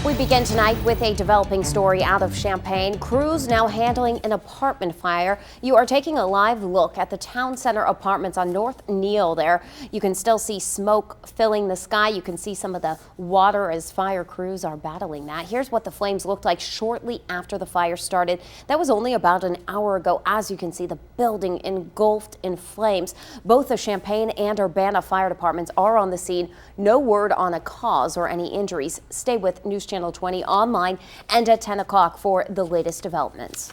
We begin tonight with a developing story out of Champaign. Crews now handling an apartment fire. You are taking a live look at the town center apartments on North Neal there. You can still see smoke filling the sky. You can see some of the water as fire crews are battling that. Here's what the flames looked like shortly after the fire started. That was only about an hour ago. As you can see, the building engulfed in flames. Both the Champaign and Urbana fire departments are on the scene. No word on a cause or any injuries. Stay with Newschannel 20 online and at 10 o'clock for the latest developments.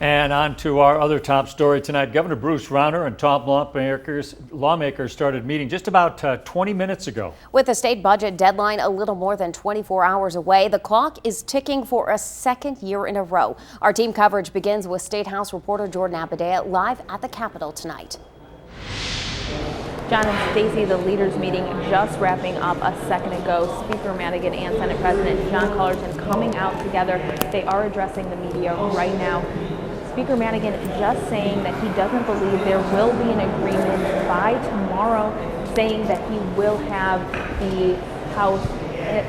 And on to our other top story tonight. Governor Bruce Rauner and top lawmakers started meeting just about 20 minutes ago. With the state budget deadline a little more than 24 hours away, the clock is ticking for a second year in a row. Our team coverage begins with State House reporter Jordan Abadea live at the Capitol tonight. John and Stacy, the leaders meeting just wrapping up a second ago. Speaker Madigan and Senate President John Cullerton coming out together. They are addressing the media right now. Speaker Madigan just saying that he doesn't believe there will be an agreement by tomorrow, saying that he will have the House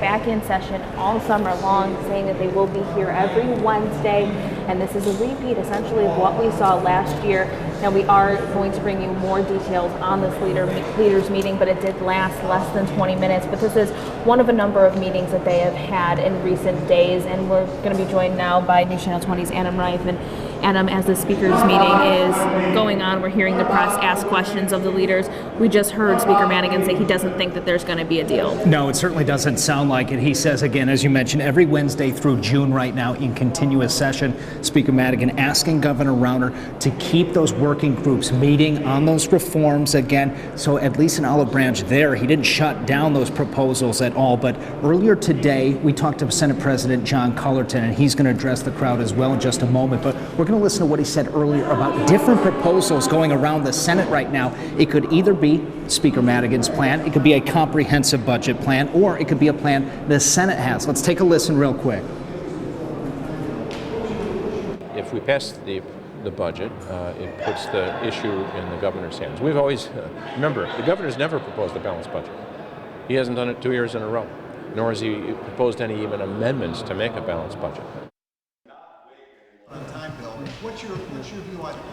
back in session all summer long, saying that they will be here every Wednesday, and this is a repeat essentially of what we saw last year. Now we are going to bring you more details on this leaders meeting, but it did last less than 20 minutes. But this is one of a number of meetings that they have had in recent days, and we're going to be joined now by Newschannel 20's Adam Reif. And Adam, as the speakers meeting is going on, we're hearing the press ask questions of the leaders. We just heard Speaker Madigan say he doesn't think that there's going to be a deal. No, it certainly doesn't sound like it. He says, again, as you mentioned, every Wednesday through June right now in continuous session, Speaker Madigan asking Governor Rauner to keep those working groups meeting on those reforms again. So at least in Olive Branch there, he didn't shut down those proposals at all. But earlier today, we talked to Senate President John Cullerton, and he's going to address the crowd as well in just a moment. But we're going to listen to what he said earlier about different proposals going around the Senate right now. It could either be Speaker Madigan's plan, it could be a comprehensive budget plan, or it could be a plan the Senate has. Let's take a listen real quick. If we pass the budget, it puts the issue in the governor's hands. We've always, remember, the governor's never proposed a balanced budget. He hasn't done it 2 years in a row, nor has he proposed any even amendments to make a balanced budget.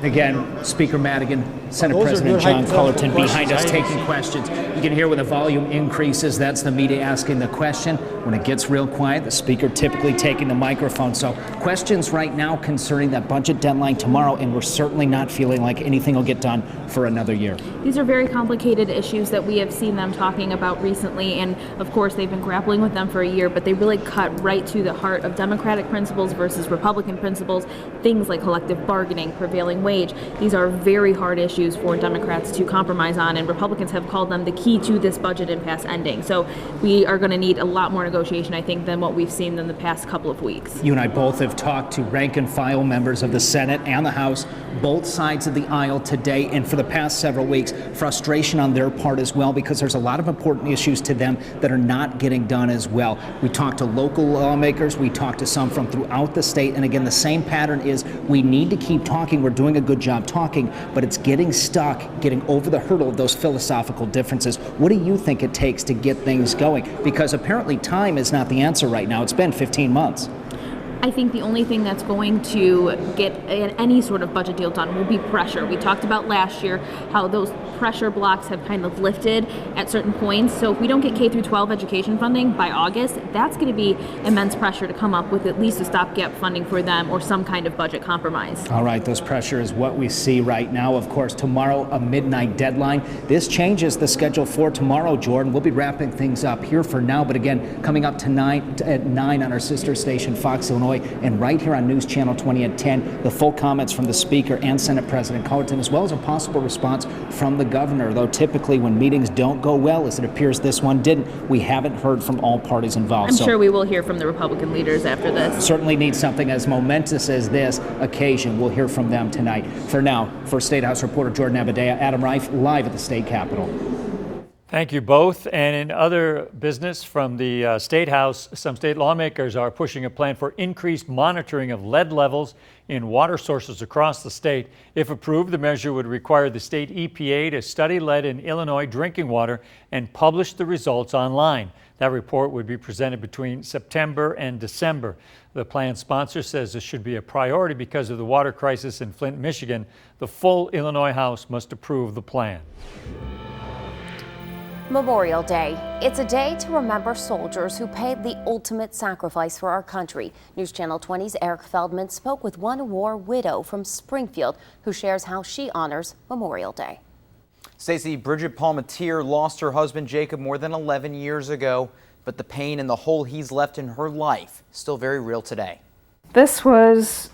Again, Speaker Madigan, Senate President John Cullerton behind us taking questions. You can hear when the volume increases, that's the media asking the question. When it gets real quiet, the Speaker typically taking the microphone. So questions right now concerning that budget deadline tomorrow, and we're certainly not feeling like anything will get done for another year. These are very complicated issues that we have seen them talking about recently, and of course they've been grappling with them for a year, but they really cut right to the heart of Democratic principles versus Republican principles, things like collective bargaining, prevailing wage. These are very hard issues for Democrats to compromise on, and Republicans have called them the key to this budget impasse ending. So we are going to need a lot more negotiation, I think, than what we've seen in the past couple of weeks. You and I both have talked to rank and file members of the Senate and the House, both sides of the aisle today, and for the past several weeks, frustration on their part as well, because there's a lot of important issues to them that are not getting done as well. We talked to local lawmakers, we talked to some from throughout the state, and again, the same pattern is we need to keep talking. We're doing a good job talking, but it's getting stuck, getting over the hurdle of those philosophical differences. What do you think it takes to get things going? Because apparently time is not the answer right now. It's been 15 months. I think the only thing that's going to get any sort of budget deal done will be pressure. We talked about last year how those pressure blocks have kind of lifted at certain points. So if we don't get K through 12 education funding by August, that's going to be immense pressure to come up with at least a stopgap funding for them or some kind of budget compromise. All right, those pressure is what we see right now. Of course, tomorrow, a midnight deadline. This changes the schedule for tomorrow, Jordan. We'll be wrapping things up here for now. But again, coming up tonight at 9 on our sister station, Fox, Illinois, and right here on Newschannel 20 at 10, the full comments from the Speaker and Senate President Cullerton, as well as a possible response from the governor. Though typically when meetings don't go well, as it appears this one didn't, we haven't heard from all parties involved. I'm sure we will hear from the Republican leaders after this. Certainly need something as momentous as this occasion. We'll hear from them tonight. For now, for State House reporter Jordan Abadea, Adam Reif, live at the State Capitol. Thank you both. And in other business from the State House, some state lawmakers are pushing a plan for increased monitoring of lead levels in water sources across the state. If approved, the measure would require the state EPA to study lead in Illinois drinking water and publish the results online. That report would be presented between September and December. The plan sponsor says this should be a priority because of the water crisis in Flint, Michigan. The full Illinois House must approve the plan. Memorial Day. It's a day to remember soldiers who paid the ultimate sacrifice for our country. News Channel 20's Eric Feldman spoke with one war widow from Springfield who shares how she honors Memorial Day. Stacey, Bridget Palmatier lost her husband Jacob more than 11 years ago, but the pain and the hole he's left in her life is still very real today. This was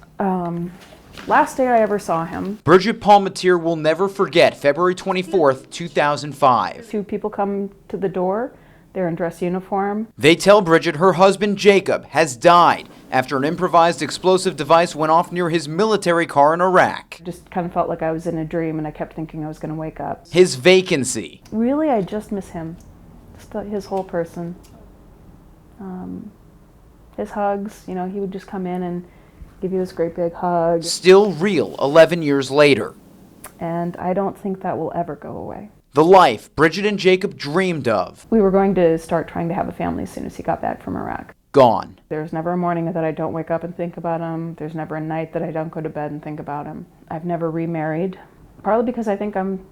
last day I ever saw him. Bridget Palmatier will never forget February 24th, 2005. Two people come to the door. They're in dress uniform. They tell Bridget her husband Jacob has died after an improvised explosive device went off near his military car in Iraq. Just kind of felt like I was in a dream, and I kept thinking I was going to wake up. His vacancy. Really, I just miss him. Just his whole person. His hugs, you know, he would just come in and give you this great big hug. Still real 11 years later. And I don't think that will ever go away. The life Bridget and Jacob dreamed of. We were going to start trying to have a family as soon as he got back from Iraq. Gone. There's never a morning that I don't wake up and think about him. There's never a night that I don't go to bed and think about him. I've never remarried, partly because I think I'm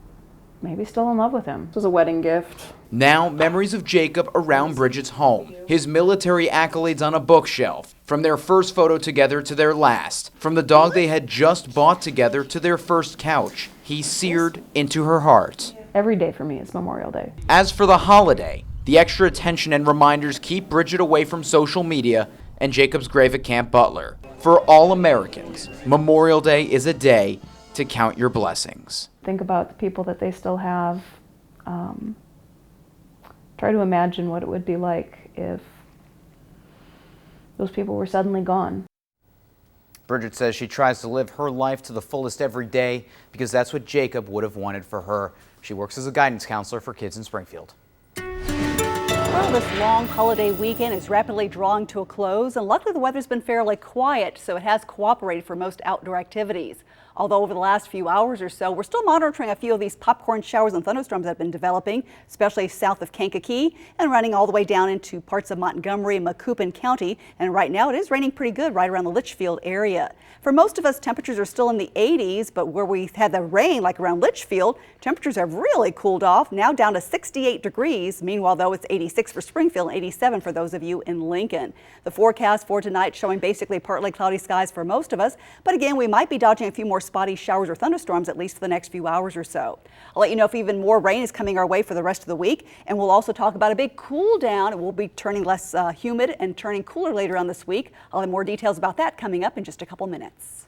maybe still in love with him. It was a wedding gift. Now, memories of Jacob around Bridget's home. His military accolades on a bookshelf. From their first photo together to their last. From the dog they had just bought together to their first couch. He seared into her heart. Every day for me is Memorial Day. As for the holiday, the extra attention and reminders keep Bridget away from social media and Jacob's grave at Camp Butler. For all Americans, Memorial Day is a day to count your blessings. Think about the people that they still have. Try to imagine what it would be like if those people were suddenly gone. Bridget says she tries to live her life to the fullest every day because that's what Jacob would have wanted for her. She works as a guidance counselor for kids in Springfield. Well, this long holiday weekend is rapidly drawing to a close, and luckily the weather's been fairly quiet, so it has cooperated for most outdoor activities. Although over the last few hours or so, we're still monitoring a few of these popcorn showers and thunderstorms that have been developing, especially south of Kankakee and running all the way down into parts of Montgomery and Macoupin County. And right now it is raining pretty good right around the Litchfield area. For most of us, temperatures are still in the 80s, but where we've had the rain, like around Litchfield, temperatures have really cooled off, now down to 68 degrees. Meanwhile, though, it's 86 for Springfield and 87 for those of you in Lincoln. The forecast for tonight showing basically partly cloudy skies for most of us, but again, we might be dodging a few more spotty showers or thunderstorms at least for the next few hours or so. I'll let you know if even more rain is coming our way for the rest of the week, and we'll also talk about a big cool down. It will be turning less humid and turning cooler later on this week. I'll have more details about that coming up in just a couple minutes.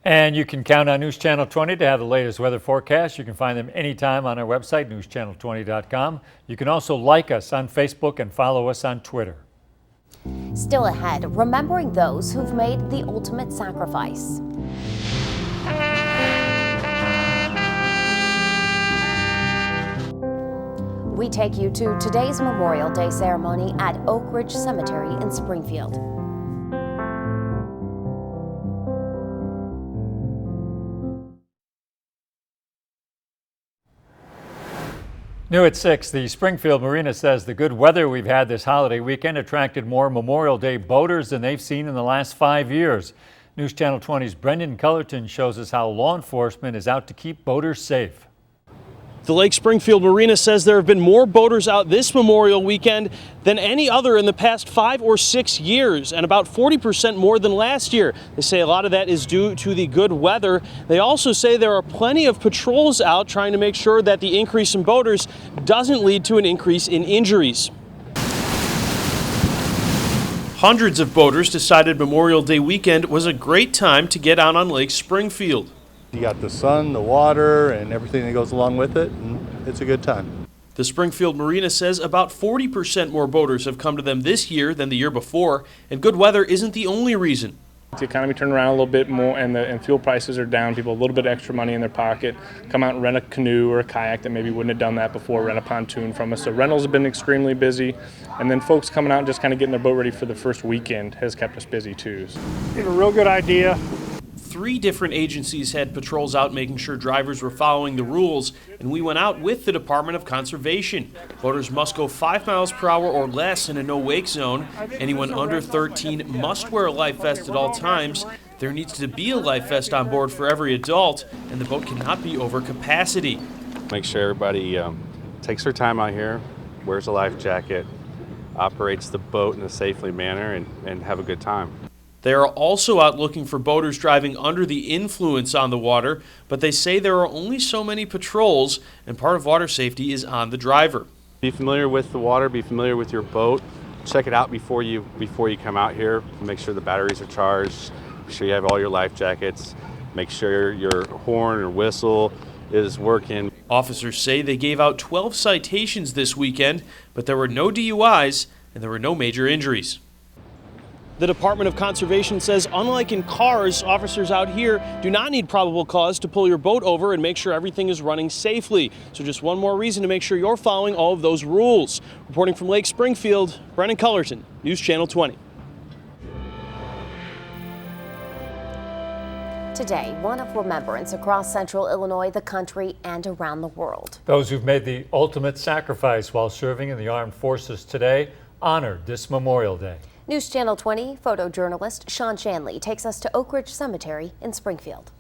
And you can count on News Channel 20 to have the latest weather forecast. You can find them anytime on our website, newschannel20.com. You can also like us on Facebook and follow us on Twitter. Still ahead, remembering those who've made the ultimate sacrifice. We take you to today's Memorial Day ceremony at Oak Ridge Cemetery in Springfield. New at 6, the Springfield Marina says the good weather we've had this holiday weekend attracted more Memorial Day boaters than they've seen in the last 5 years. News Channel 20's Brendan Cullerton shows us how law enforcement is out to keep boaters safe. The Lake Springfield Marina says there have been more boaters out this Memorial weekend than any other in the past 5 or 6 years, and about 40% more than last year. They say a lot of that is due to the good weather. They also say there are plenty of patrols out trying to make sure that the increase in boaters doesn't lead to an increase in injuries. Hundreds of boaters decided Memorial Day weekend was a great time to get out on Lake Springfield. You got the sun, the water, and everything that goes along with it, and it's a good time. The Springfield Marina says about 40% more boaters have come to them this year than the year before, and good weather isn't the only reason. The economy turned around a little bit more, and fuel prices are down. People a little bit extra money in their pocket, come out and rent a canoe or a kayak that maybe wouldn't have done that before, rent a pontoon from us. So rentals have been extremely busy, and then folks coming out and just kind of getting their boat ready for the first weekend has kept us busy too. We have a real good idea 3 different agencies had patrols out making sure drivers were following the rules, and we went out with the Department of Conservation. Boaters must go 5 miles per hour or less in a no-wake zone. Anyone under 13 must wear a life vest at all times. There needs to be a life vest on board for every adult, and the boat cannot be over capacity. Make sure everybody takes their time out here, wears a life jacket, operates the boat in a safely manner, and have a good time. They are also out looking for boaters driving under the influence on the water, but they say there are only so many patrols, and part of water safety is on the driver. Be familiar with the water, be familiar with your boat. Check it out before you come out here. Make sure the batteries are charged. Make sure you have all your life jackets. Make sure your horn or whistle is working. Officers say they gave out 12 citations this weekend, but there were no DUIs and there were no major injuries. The Department of Conservation says, unlike in cars, officers out here do not need probable cause to pull your boat over and make sure everything is running safely. So just one more reason to make sure you're following all of those rules. Reporting from Lake Springfield, Brennan Cullerton, News Channel 20. Today, one of remembrance across central Illinois, the country, and around the world. Those who've made the ultimate sacrifice while serving in the armed forces today honored this Memorial Day. News Channel 20 photojournalist Sean Shanley takes us to Oak Ridge Cemetery in Springfield.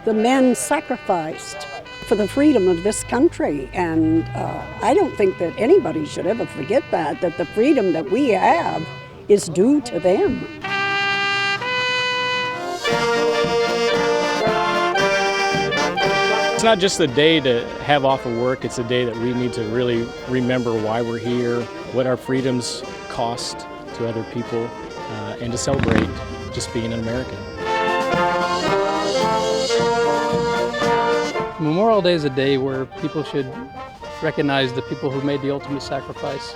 The men sacrificed for the freedom of this country, and I don't think that anybody should ever forget that the freedom that we have is due to them. It's not just a day to have off of work, it's a day that we need to really remember why we're here, what our freedoms cost to other people, and to celebrate just being an American. Memorial Day is a day where people should recognize the people who made the ultimate sacrifice.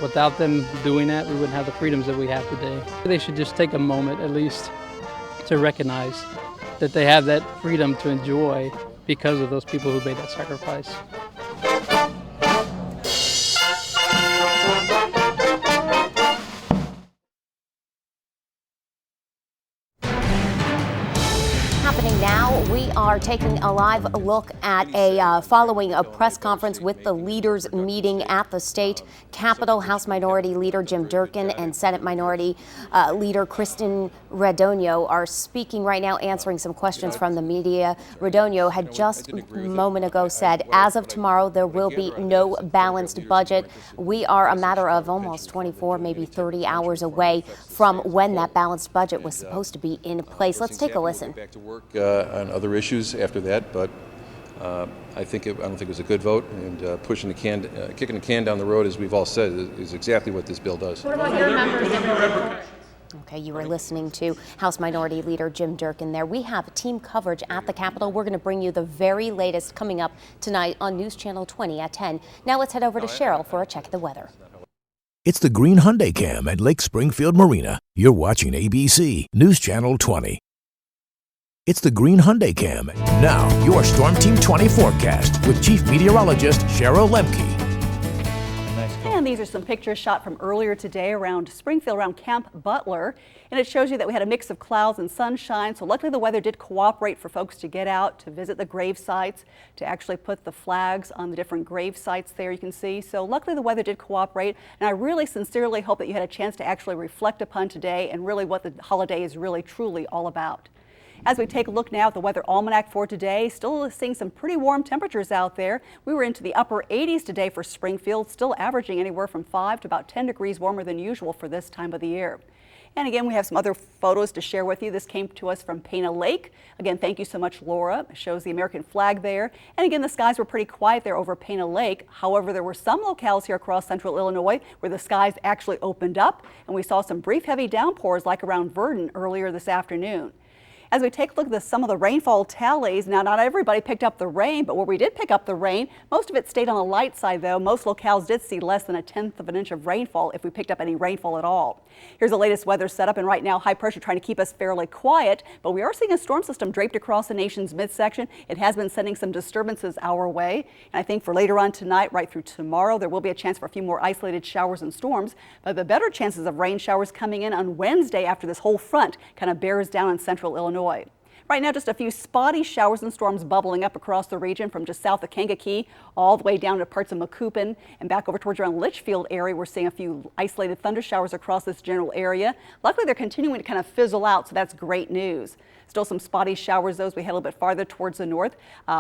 Without them doing that, we wouldn't have the freedoms that we have today. They should just take a moment at least to recognize that they have that freedom to enjoy because of those people who made that sacrifice. Happening now, we are taking a live look at following a press conference with the leaders meeting at the state Capitol. House Minority Leader Jim Durkin and Senate Minority Leader Kristen Radogno are speaking right now, answering some questions from the media. Radogno had just a moment ago said, as of tomorrow, there will be no balanced budget. We are a matter of almost 24, maybe 30 hours away from when that balanced budget was supposed to be in place. Let's take a listen. Back to work on other issues after that, but I don't think it was a good vote, and kicking the can down the road, as we've all said, is exactly what this bill does. What about your members? Okay, you were listening to House Minority Leader Jim Durkin there. We have team coverage at the Capitol. We're going to bring you the very latest coming up tonight on News Channel 20 at 10. Now let's head over to Cheryl for a check of the weather. It's the Green Hyundai Cam at Lake Springfield Marina. You're watching ABC News Channel 20. It's the Green Hyundai Cam. Now, your Storm Team 20 forecast with Chief Meteorologist Cheryl Lemke. And these are some pictures shot from earlier today around Springfield, around Camp Butler. And it shows you that we had a mix of clouds and sunshine. So luckily the weather did cooperate for folks to get out, to visit the grave sites, to actually put the flags on the different grave sites there you can see. So luckily the weather did cooperate. And I really sincerely hope that you had a chance to actually reflect upon today and really what the holiday is really truly all about. As we take a look now at the weather almanac for today, still seeing some pretty warm temperatures out there. We were into the upper 80s today for Springfield, still averaging anywhere from 5 to about 10 degrees warmer than usual for this time of the year. And again, we have some other photos to share with you. This came to us from Pana Lake. Again, thank you so much, Laura. It shows the American flag there. And again, the skies were pretty quiet there over Pana Lake. However, there were some locales here across central Illinois where the skies actually opened up, and we saw some brief heavy downpours like around Verdon earlier this afternoon. As we take a look at some of the rainfall tallies, now not everybody picked up the rain, but where we did pick up the rain, most of it stayed on the light side though. Most locales did see less than 1/10 of an inch of rainfall if we picked up any rainfall at all. Here's the latest weather setup, and right now high pressure trying to keep us fairly quiet, but we are seeing a storm system draped across the nation's midsection. It has been sending some disturbances our way, and I think for later on tonight, right through tomorrow, there will be a chance for a few more isolated showers and storms, but the better chances of rain showers coming in on Wednesday after this whole front kind of bears down on central Illinois. Right now, just a few spotty showers and storms bubbling up across the region from just south of Kankakee all the way down to parts of Macoupin and back over towards around Litchfield area. We're seeing a few isolated thunder showers across this general area. Luckily, they're continuing to kind of fizzle out, so that's great news. Still some spotty showers, though, as we head a little bit farther towards the north.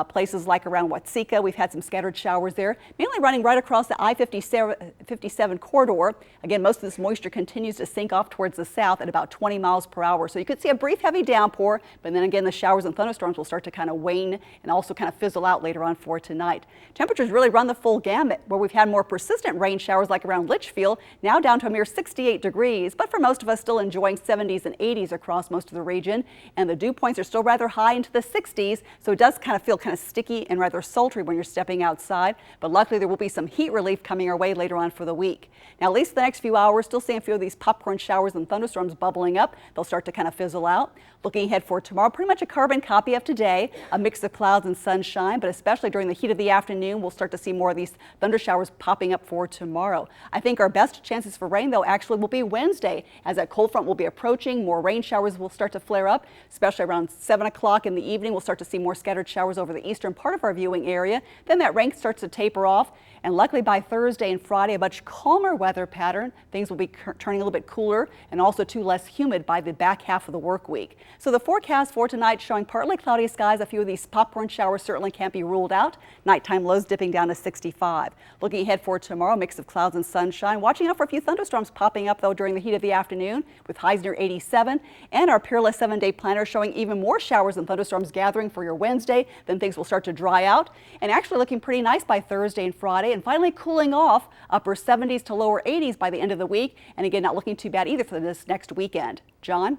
Places like around Watsika, we've had some scattered showers there, mainly running right across the I-57 corridor. Again, most of this moisture continues to sink off towards the south at about 20 miles per hour. So you could see a brief heavy downpour, but then again, the showers and thunderstorms will start to kind of wane and also kind of fizzle out later on for tonight. Temperatures really run the full gamut, where we've had more persistent rain showers like around Litchfield, now down to a mere 68 degrees, but for most of us still enjoying 70s and 80s across most of the region. And the dew points are still rather high into the 60s, so it does kind of feel kind of sticky and rather sultry when you're stepping outside, but luckily there will be some heat relief coming our way later on for the week. Now, at least the next few hours, still seeing a few of these popcorn showers and thunderstorms bubbling up. They'll start to kind of fizzle out. Looking ahead for tomorrow, pretty much a carbon copy of today, a mix of clouds and sunshine, but especially during the heat of the afternoon, we'll start to see more of these thunder showers popping up for tomorrow. I think our best chances for rain, though, actually will be Wednesday, as that cold front will be approaching. More rain showers will start to flare up, especially around 7 o'clock in the evening. We'll start to see more scattered showers over the eastern part of our viewing area. Then that rain starts to taper off, and luckily by Thursday and Friday, a much calmer weather pattern. Things will be turning a little bit cooler and also too less humid by the back half of the work week. So the forecast for tonight showing partly cloudy skies. A few of these popcorn showers certainly can't be ruled out. Nighttime lows dipping down to 65. Looking ahead for tomorrow, mix of clouds and sunshine. Watching out for a few thunderstorms popping up though during the heat of the afternoon with highs near 87. And our Peerless 7-day planner showing even more showers and thunderstorms gathering for your Wednesday. Then things will start to dry out and actually looking pretty nice by Thursday and Friday, and finally cooling off upper 70s to lower 80s by the end of the week. And again, not looking too bad either for this next weekend. John?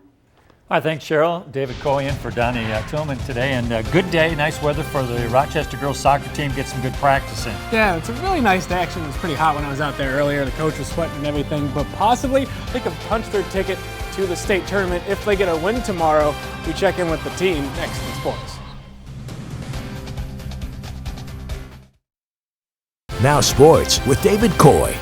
All right, thanks, Cheryl. David Coy in for Donnie Tillman today. And good day, nice weather for the Rochester girls soccer team. Get some good practice in. Yeah, it's a really nice day. Actually, it was pretty hot when I was out there earlier. The coach was sweating and everything, but possibly they could punch their ticket to the state tournament if they get a win tomorrow. We check in with the team next in sports. Now sports with David Coy.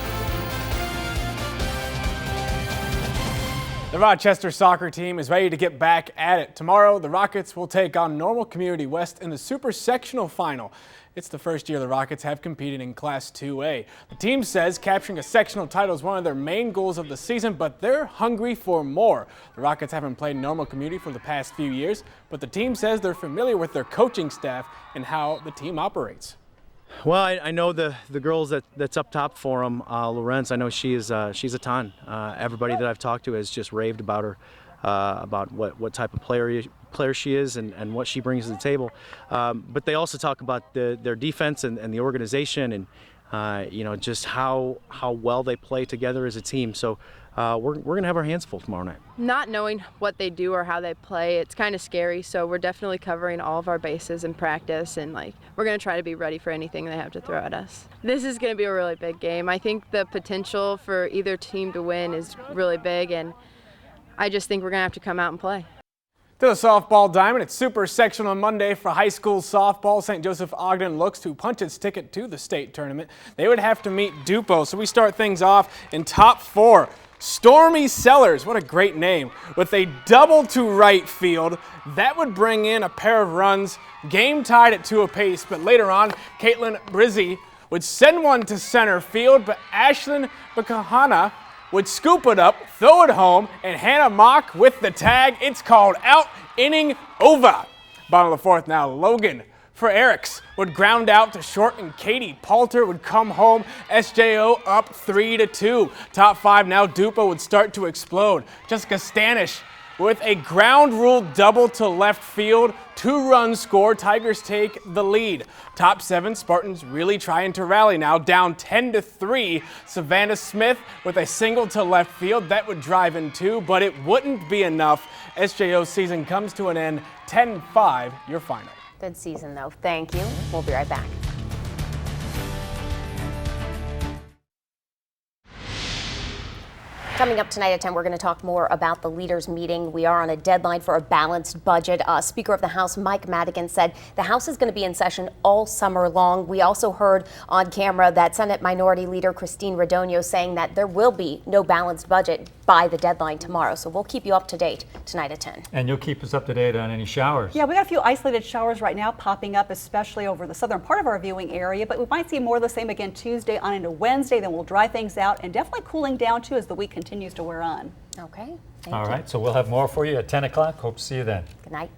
The Rochester soccer team is ready to get back at it. Tomorrow, the Rockets will take on Normal Community West in the Super Sectional Final. It's the first year the Rockets have competed in Class 2A. The team says capturing a sectional title is one of their main goals of the season, but they're hungry for more. The Rockets haven't played Normal Community for the past few years, but the team says they're familiar with their coaching staff and how the team operates. Well, I know the girls that's up top for them. Lorenz, I know she's a ton. Everybody that I've talked to has just raved about her, about what type of player she is and what she brings to the table. But they also talk about their defense and the organization and just how well they play together as a team. So we're going to have our hands full tomorrow night. Not knowing what they do or how they play, it's kind of scary. So we're definitely covering all of our bases in practice, and we're going to try to be ready for anything they have to throw at us. This is going to be a really big game. I think the potential for either team to win is really big, and I just think we're going to have to come out and play. To the softball diamond, it's Super Sectional Monday for high school softball. St. Joseph Ogden looks to punch its ticket to the state tournament. They would have to meet Dupo, so we start things off in top 4. Stormy Sellers, what a great name, with a double to right field. That would bring in a pair of runs, game tied at 2 apiece, but later on, Caitlin Brizzi would send one to center field, but Ashlyn Bakahana would scoop it up, throw it home, and Hannah Mock with the tag. It's called out, inning over. Bottom of the 4th now, Logan for Eriks would ground out to short, and Katie Palter would come home. SJO up 3-2. Top 5 now, Dupo would start to explode. Jessica Stanish With a ground rule double to left field, 2-run score, Tigers take the lead. Top 7 Spartans really trying to rally now, down 10-3. Savannah Smith with a single to left field. That would drive in 2, but it wouldn't be enough. SJO's season comes to an end, 10-5, your final. Good season, though. Thank you. We'll be right back. Coming up tonight at 10, we're going to talk more about the leaders meeting. We are on a deadline for a balanced budget. Speaker of the House Mike Madigan said the House is going to be in session all summer long. We also heard on camera that Senate Minority Leader Christine Radogno saying that there will be no balanced budget by the deadline tomorrow. So we'll keep you up to date tonight at 10. And you'll keep us up to date on any showers. Yeah, we got a few isolated showers right now popping up, especially over the southern part of our viewing area, but we might see more of the same again Tuesday on into Wednesday. Then we'll dry things out and definitely cooling down too as the week continues to wear on. Okay. All right, so we'll have more for you at 10 o'clock. Hope to see you then. Good night.